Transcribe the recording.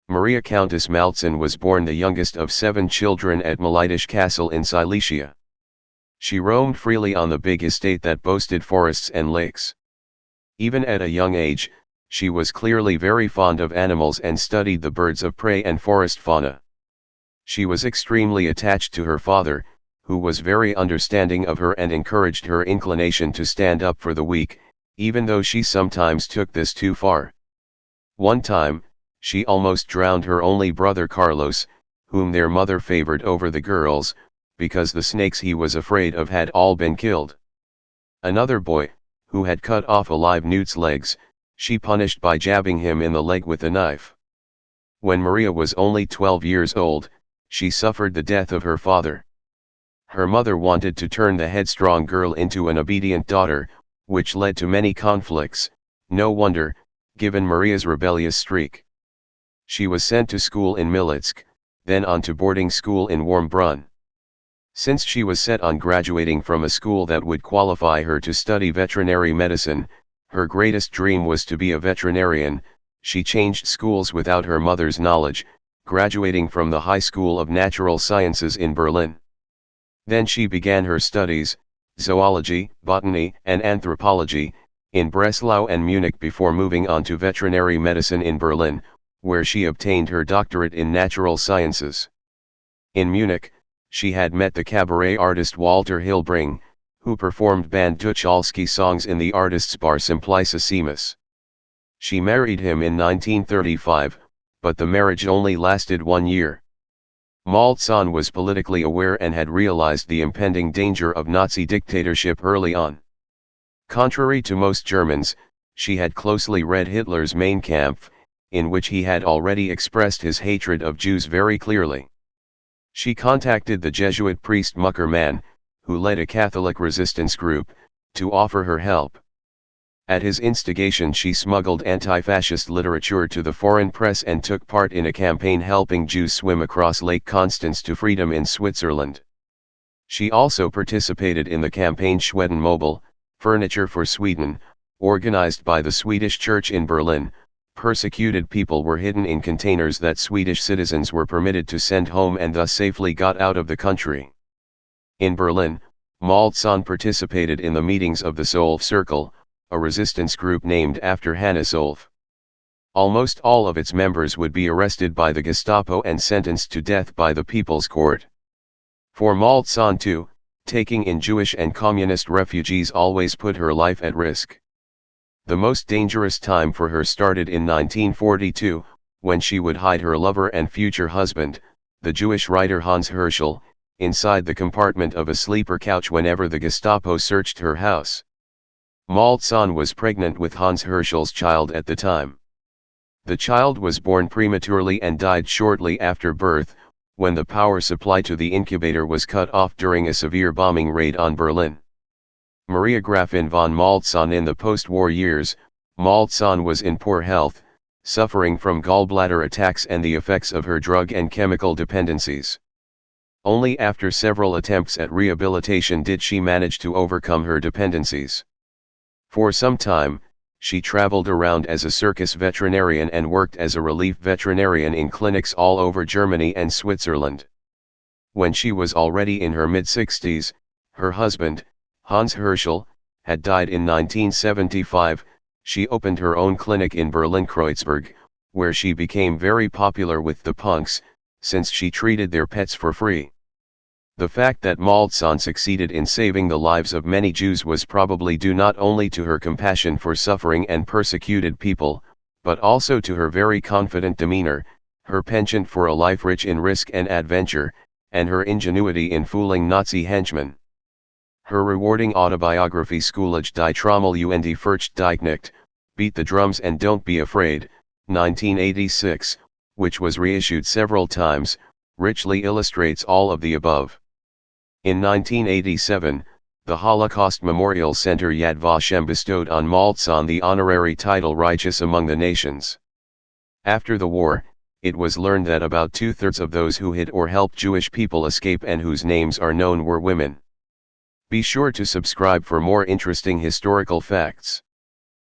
Maria Countess Maltzan was born the youngest of 7 children at Malitisch Castle in Silesia. She roamed freely on the big estate that boasted forests and lakes. Even at a young age, she was clearly very fond of animals and studied the birds of prey and forest fauna. She was extremely attached to her father, who was very understanding of her and encouraged her inclination to stand up for the weak, even though she sometimes took this too far. One time, she almost drowned her only brother Carlos, whom their mother favored over the girls, because the snakes he was afraid of had all been killed. Another boy, who had cut off a live newt's legs, she punished by jabbing him in the leg with a knife. When Maria was only 12 years old, she suffered the death of her father. Her mother wanted to turn the headstrong girl into an obedient daughter, which led to many conflicts, no wonder, given Maria's rebellious streak. She was sent to school in Militsk, then on to boarding school in Warmbrunn. Since she was set on graduating from a school that would qualify her to study veterinary medicine, her greatest dream was to be a veterinarian. She changed schools without her mother's knowledge, graduating from the High School of Natural Sciences in Berlin. Then she began her studies, zoology, botany, and anthropology, in Breslau and Munich before moving on to veterinary medicine in Berlin, where she obtained her doctorate in natural sciences. In Munich, she had met the cabaret artist Walter Hilbring, who performed Band Tucholsky songs in the artist's bar Simplicissimus. She married him in 1935, but the marriage only lasted 1 year. Maltzan was politically aware and had realized the impending danger of Nazi dictatorship early on. Contrary to most Germans, she had closely read Hitler's Mein Kampf, in which he had already expressed his hatred of Jews very clearly. She contacted the Jesuit priest Muckermann, who led a Catholic resistance group, to offer her help. At his instigation she smuggled anti-fascist literature to the foreign press and took part in a campaign helping Jews swim across Lake Constance to freedom in Switzerland. She also participated in the campaign Schweden Mobile, Furniture for Sweden, organized by the Swedish Church in Berlin. Persecuted people were hidden in containers that Swedish citizens were permitted to send home and thus safely got out of the country. In Berlin, Maltzan participated in the meetings of the Solf Circle, a resistance group named after Hanna Solf. Almost all of its members would be arrested by the Gestapo and sentenced to death by the People's Court. For Maltzan too, taking in Jewish and communist refugees always put her life at risk. The most dangerous time for her started in 1942, when she would hide her lover and future husband, the Jewish writer Hans Herschel, inside the compartment of a sleeper couch whenever the Gestapo searched her house. Maltzan was pregnant with Hans Herschel's child at the time. The child was born prematurely and died shortly after birth, when the power supply to the incubator was cut off during a severe bombing raid on Berlin. Maria Grafin von Maltzan. In the post-war years, Maltzan was in poor health, suffering from gallbladder attacks and the effects of her drug and chemical dependencies. Only after several attempts at rehabilitation did she manage to overcome her dependencies. For some time, she traveled around as a circus veterinarian and worked as a relief veterinarian in clinics all over Germany and Switzerland. When she was already in her mid-60s, her husband, Hans Herschel, had died in 1975. She opened her own clinic in Berlin-Kreuzberg, where she became very popular with the punks, since she treated their pets for free. The fact that Maltzan succeeded in saving the lives of many Jews was probably due not only to her compassion for suffering and persecuted people, but also to her very confident demeanor, her penchant for a life rich in risk and adventure, and her ingenuity in fooling Nazi henchmen. Her rewarding autobiography Schoolage die Trommel und die Furcht dich nicht, Beat the Drums and Don't Be Afraid, 1986, which was reissued several times, richly illustrates all of the above. In 1987, the Holocaust Memorial Center Yad Vashem bestowed on Maltzan the honorary title Righteous Among the Nations. After the war, it was learned that about 2/3 of those who hid or helped Jewish people escape and whose names are known were women. Be sure to subscribe for more interesting historical facts.